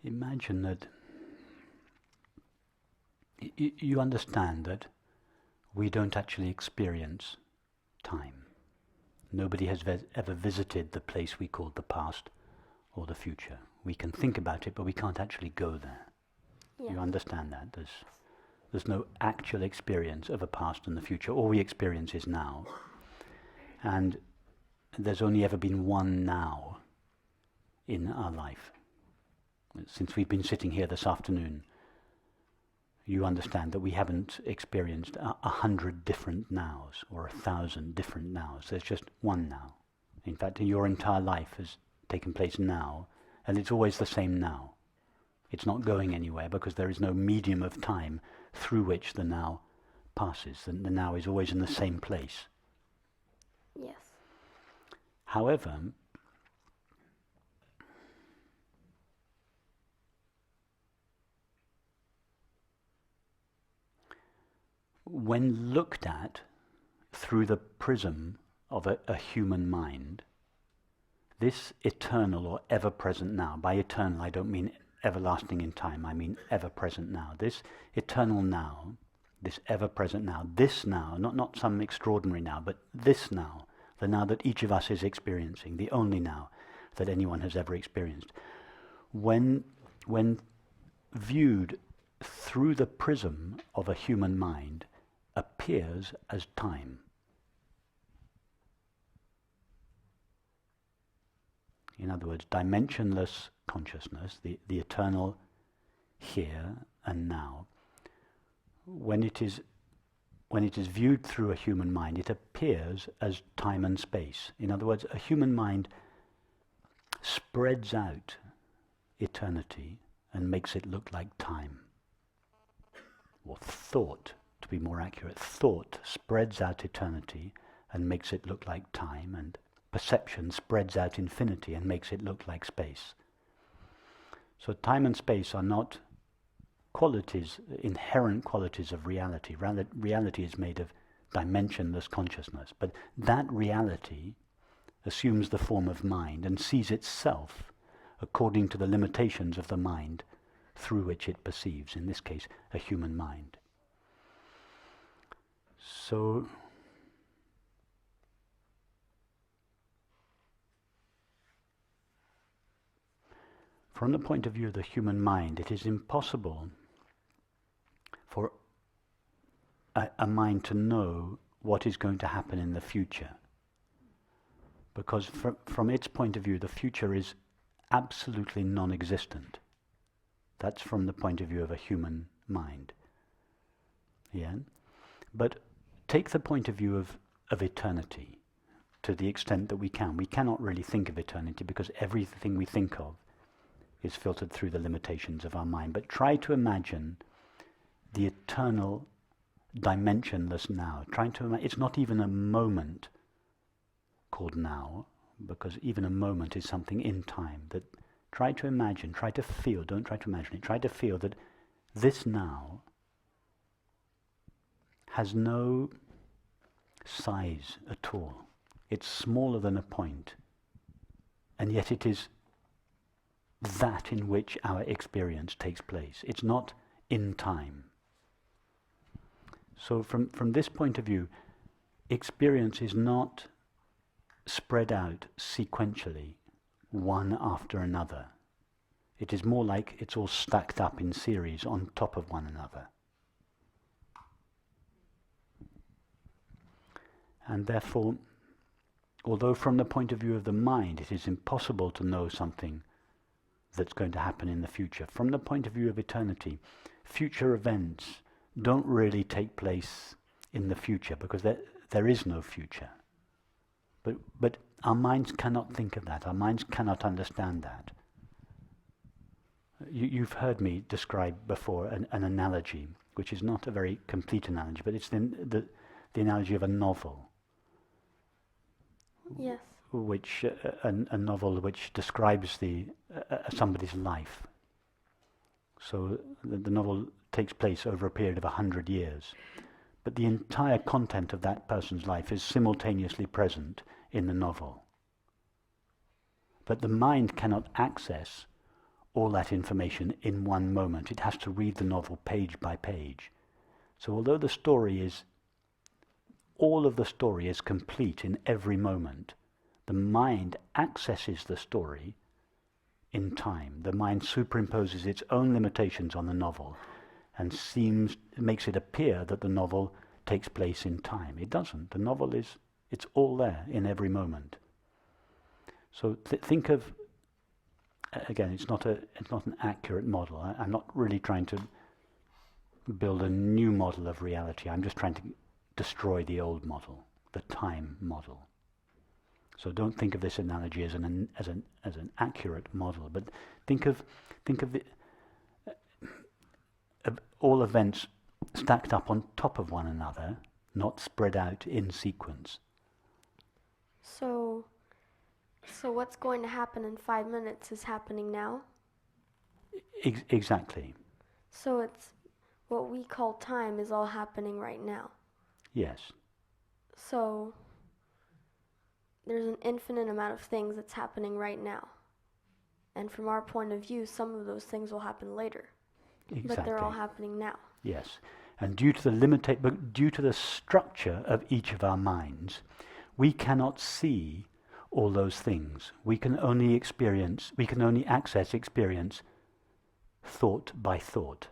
Imagine that you understand that we don't actually experience time. Nobody has ever visited the place we call the past or the future. We can think about it, but we can't actually go there. Yeah. You understand that? There's no actual experience of a past and the future. All we experience is now. And there's only ever been one now in our life. Since we've been sitting here this afternoon, you understand that we haven't experienced 100 different nows or 1,000 different nows. There's just one now. In fact, your entire life has taken place now, and it's always the same now. It's not going anywhere because there is no medium of time through which the now passes. The now is always in the same place. Yes. However, when looked at through the prism of a human mind, this eternal or ever-present now, by eternal I don't mean everlasting in time, I mean ever-present now. This eternal now, this ever-present now, this now, not some extraordinary now, but this now, the now that each of us is experiencing, the only now that anyone has ever experienced. When viewed through the prism of a human mind, appears as time. In other words, dimensionless consciousness, the eternal here and now, when it is viewed through a human mind, it appears as time and space. In other words, a human mind spreads out eternity and makes it look like time. Or thought, to be more accurate, thought spreads out eternity and makes it look like time, and perception spreads out infinity and makes it look like space. So time and space are not qualities, inherent qualities of reality. Reality is made of dimensionless consciousness, but that reality assumes the form of mind and sees itself according to the limitations of the mind through which it perceives, in this case, a human mind. So, from the point of view of the human mind, it is impossible for a mind to know what is going to happen in the future. Because from its point of view, the future is absolutely non-existent. That's from the point of view of a human mind. Yeah? But take the point of view of eternity to the extent that we can. We cannot really think of eternity because everything we think of is filtered through the limitations of our mind. But try to imagine the eternal dimensionless now. It's not even a moment called now, because even a moment is something in time. That try to imagine, try to feel, don't try to imagine it, try to feel that this now has no size at all. It's smaller than a point, and yet it is that in which our experience takes place. It's not in time. So from this point of view, experience is not spread out sequentially, one after another. It is more like it's all stacked up in series on top of one another. And therefore, although from the point of view of the mind it is impossible to know something that's going to happen in the future, from the point of view of eternity, future events don't really take place in the future because there is no future. But our minds cannot think of that. Our minds cannot understand that. You've heard me describe before an analogy, which is not a very complete analogy, but it's the analogy of a novel. Yes. Which a novel which describes somebody's life. So the novel takes place over a period of 100 years, but the entire content of that person's life is simultaneously present in the novel. But the mind cannot access all that information in one moment. It has to read the novel page by page. So although the story is, all of the story is complete in every moment, the mind accesses the story in time. The mind superimposes its own limitations on the novel and makes it appear that the novel takes place in time. It doesn't. The novel it's all there in every moment. So think of, again, it's not an accurate model. I'm not really trying to build a new model of reality. I'm just trying to destroy the old model, the time model. So don't think of this analogy as an accurate model, but think of all events stacked up on top of one another, not spread out in sequence. So what's going to happen in 5 minutes is happening now? Exactly. So it's what we call time is all happening right now. Yes. So there's an infinite amount of things that's happening right now. And from our point of view, some of those things will happen later. Exactly. But they're all happening now. Yes. And due to the structure of each of our minds, we cannot see all those things. We can only access experience thought by thought.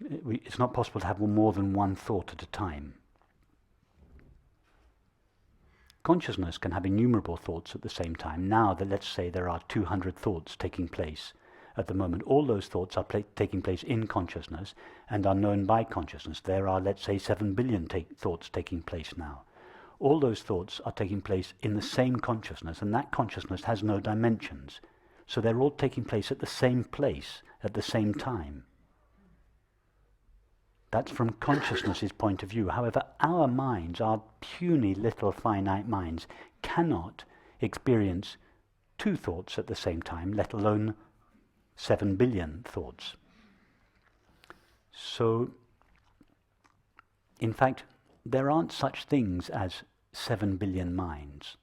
It's not possible to have more than one thought at a time. Consciousness can have innumerable thoughts at the same time. Now that, let's say, there are 200 thoughts taking place at the moment, all those thoughts are taking place in consciousness and are known by consciousness. There are, let's say, 7 billion thoughts taking place now. All those thoughts are taking place in the same consciousness, and that consciousness has no dimensions. So they're all taking place at the same place, at the same time. That's from consciousness's point of view. However, our minds, our puny little finite minds, cannot experience 2 thoughts at the same time, let alone 7 billion thoughts. So, in fact, there aren't such things as 7 billion minds.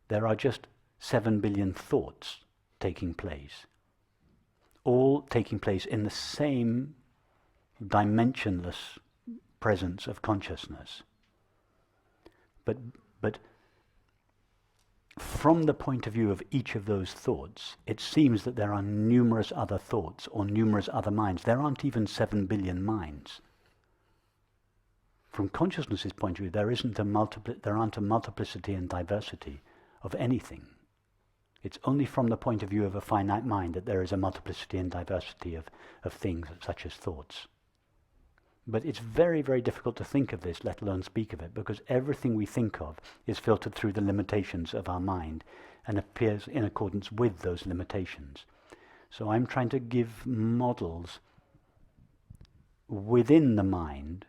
There are just 7 billion thoughts taking place, all taking place in the same dimensionless presence of consciousness. But from the point of view of each of those thoughts, it seems that there are numerous other thoughts or numerous other minds. There aren't even 7 billion minds. From consciousness's point of view, there aren't a multiplicity and diversity of anything. It's only from the point of view of a finite mind that there is a multiplicity and diversity of things such as thoughts. But it's very, very difficult to think of this, let alone speak of it, because everything we think of is filtered through the limitations of our mind and appears in accordance with those limitations. So I'm trying to give models within the mind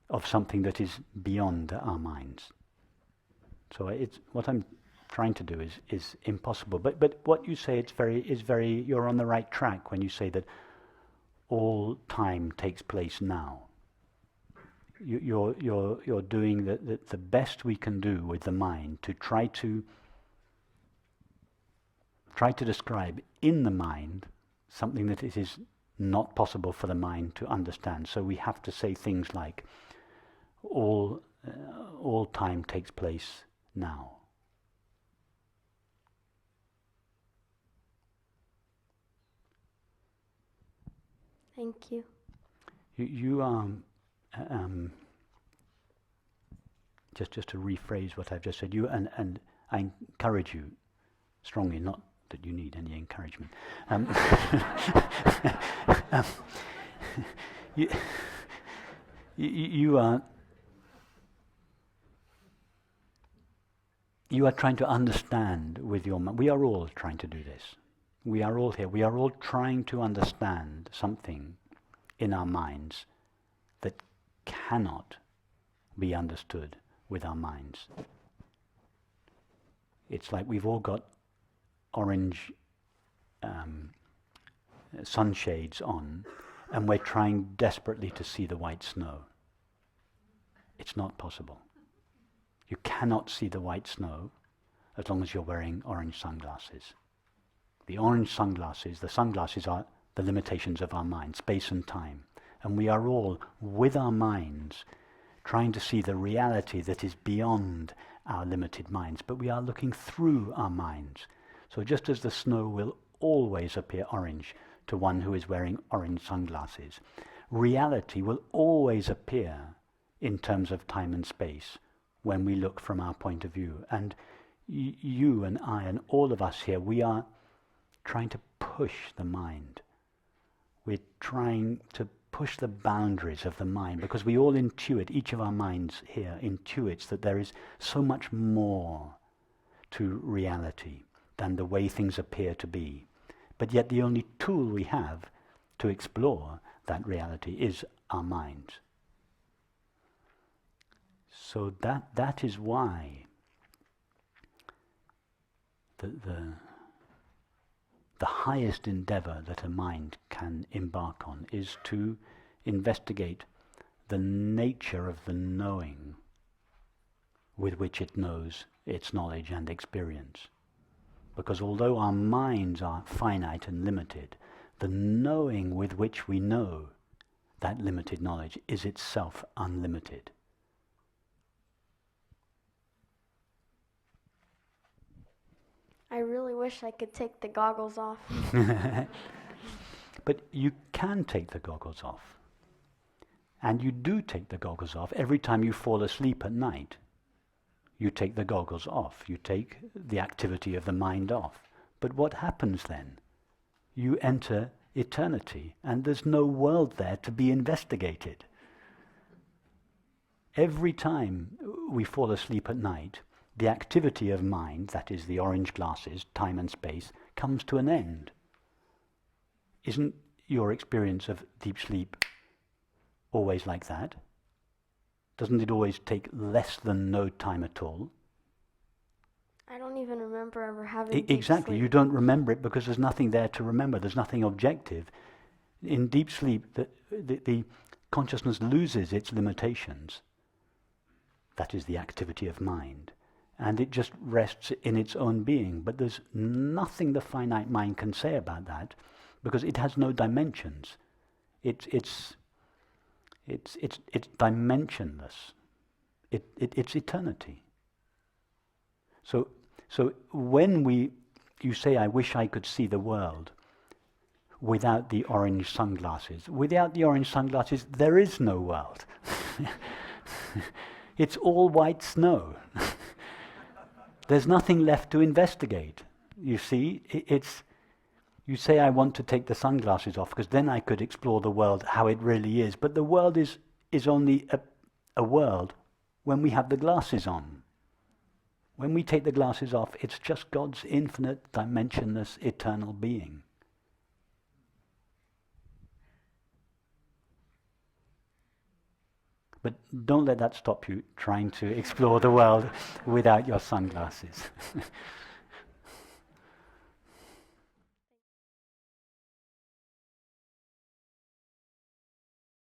of something that is beyond our minds. So it's what I'm trying to do is impossible. But what you say you're on the right track when you say that all time takes place now. You're doing the best we can do with the mind to try to describe in the mind something that it is not possible for the mind to understand. So we have to say things like all time takes place now. Thank you. Just to rephrase what I've just said, and I encourage you strongly, not that you need any encouragement. You are trying to understand with your mind. We are all trying to do this. We are all here. We are all trying to understand something in our minds that cannot be understood with our minds. It's like we've all got orange sunshades on, and we're trying desperately to see the white snow. It's not possible. You cannot see the white snow as long as you're wearing orange sunglasses. The orange sunglasses, the sunglasses are the limitations of our mind, space and time. And we are all, with our minds, trying to see the reality that is beyond our limited minds. But we are looking through our minds. So just as the snow will always appear orange to one who is wearing orange sunglasses, reality will always appear in terms of time and space when we look from our point of view. And you and I and all of us here, we are trying to push the mind. We're trying to push the boundaries of the mind because we all intuit, each of our minds here intuits that there is so much more to reality than the way things appear to be. But yet the only tool we have to explore that reality is our minds. So that is why the highest endeavor that a mind can embark on is to investigate the nature of the knowing with which it knows its knowledge and experience. Because although our minds are finite and limited, the knowing with which we know that limited knowledge is itself unlimited. I really wish I could take the goggles off. But you can take the goggles off. And you do take the goggles off every time you fall asleep at night. You take the goggles off. You take the activity of the mind off. But what happens then? You enter eternity, and there's no world there to be investigated. Every time we fall asleep at night, the activity of mind, that is the orange glasses, time and space, comes to an end. Isn't your experience of deep sleep always like that? Doesn't it always take less than no time at all? I don't even remember ever having deep Exactly, sleep. you don't remember it because there's nothing there to remember, there's nothing objective. In deep sleep, the consciousness loses its limitations. That is the activity of mind. And it just rests in its own being. But there's nothing the finite mind can say about that because it has no dimensions. It's dimensionless. It's eternity. So when you say, I wish I could see the world without the orange sunglasses. Without the orange sunglasses, there is no world. It's all white snow. There's nothing left to investigate. You see, you say I want to take the sunglasses off because then I could explore the world how it really is. But the world is only a world when we have the glasses on. When we take the glasses off, it's just God's infinite, dimensionless, eternal being. But don't let that stop you trying to explore the world without your sunglasses.